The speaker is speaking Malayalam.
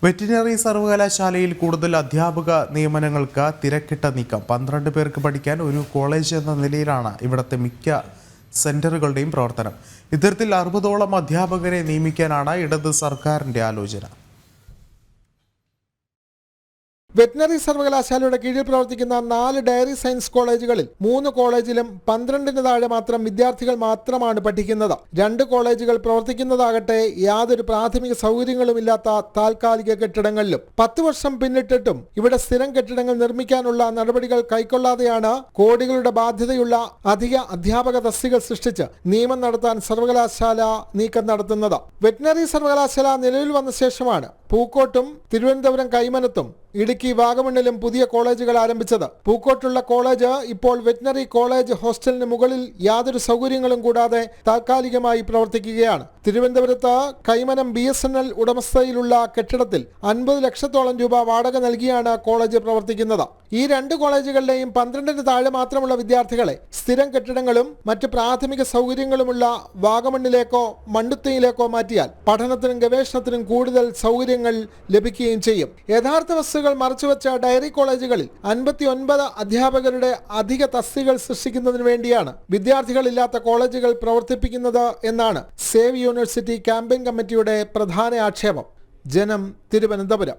വെറ്റിനറി സർവകലാശാലയിൽ കൂടുതൽ അധ്യാപക നിയമനങ്ങൾക്ക് തിരക്കിട്ട നീക്കം. 12 പേർക്ക് പഠിക്കാൻ ഒരു കോളേജ് എന്ന നിലയിലാണ് ഇവിടുത്തെ മിക്ക സെന്ററുകളുടെയും പ്രവർത്തനം. ഇത്തരത്തിൽ 60ഓളം അധ്യാപകരെ നിയമിക്കാനാണ് ഇടത് സർക്കാരിന്റെ ആലോചന. വെറ്റിനറി സർവകലാശാലയുടെ കീഴിൽ പ്രവർത്തിക്കുന്ന 4 ഡയറി സയൻസ് കോളേജുകളിൽ 3 കോളേജിലും 12-ന് താഴെ മാത്രം വിദ്യാർത്ഥികൾ മാത്രമാണ് പഠിക്കുന്നത്. 2 കോളേജുകൾ പ്രവർത്തിക്കുന്നതാകട്ടെ യാതൊരു പ്രാഥമിക സൗകര്യങ്ങളുമില്ലാത്ത താൽക്കാലിക കെട്ടിടങ്ങളിലും. 10 വർഷം പിന്നിട്ടിട്ടും ഇവിടെ സ്ഥിരം കെട്ടിടങ്ങൾ നിർമ്മിക്കാനുള്ള നടപടികൾ കൈക്കൊള്ളാതെയാണ് കോടികളുടെ ബാധ്യതയുള്ള അധിക അധ്യാപക തസ്തികകൾ സൃഷ്ടിച്ച് നിയമനം നടത്താൻ സർവകലാശാല നീക്കം നടത്തുന്നത്. വെറ്റിനറി സർവകലാശാല നിലവിൽ വന്ന ശേഷമാണ് പൂക്കോട്ടും തിരുവനന്തപുരം കൈമനത്തും ഇടുക്കി വാഗമണ്ണിലും പുതിയ കോളേജുകൾ ആരംഭിച്ചത്. പൂക്കോട്ടുള്ള കോളേജ് ഇപ്പോൾ വെറ്റിനറി കോളേജ് ഹോസ്റ്റലിന് മുകളിൽ യാതൊരു സൗകര്യങ്ങളും കൂടാതെ താൽക്കാലികമായി പ്രവർത്തിക്കുകയാണ്. തിരുവനന്തപുരത്ത് കൈമനം BSNL ഉടമസ്ഥതയിലുള്ള കെട്ടിടത്തിൽ 50 ലക്ഷത്തോളം രൂപ വാടക നൽകിയാണ് കോളേജ് പ്രവർത്തിക്കുന്നത്. ഈ 2 കോളേജുകളിലെയും 12-ന് താഴെ മാത്രമുള്ള വിദ്യാർത്ഥികളെ സ്ഥിരം കെട്ടിടങ്ങളും മറ്റ് പ്രാഥമിക സൗകര്യങ്ങളുമുള്ള വാഗമണ്ണിലേക്കോ മണ്ടുത്തിയിലേക്കോ മാറ്റിയാൽ പഠനത്തിനും ഗവേഷണത്തിനും കൂടുതൽ സൗകര്യങ്ങൾ ലഭിക്കുകയും ചെയ്യും. യഥാർത്ഥ വസ്തുക്കൾ മറച്ചുവെച്ച ഡയറി കോളേജുകളിൽ 59 അധ്യാപകരുടെ അധിക തസ്തികകൾ സൃഷ്ടിക്കുന്നതിന് വേണ്ടിയാണ് വിദ്യാർത്ഥികളില്ലാത്ത കോളേജുകൾ പ്രവർത്തിപ്പിക്കുന്നത് എന്നാണ് സേവ് യൂണിവേഴ്സിറ്റി ക്യാമ്പയിൻ കമ്മിറ്റിയുടെ പ്രധാന ആക്ഷേപം. ജനം, തിരുവനന്തപുരം.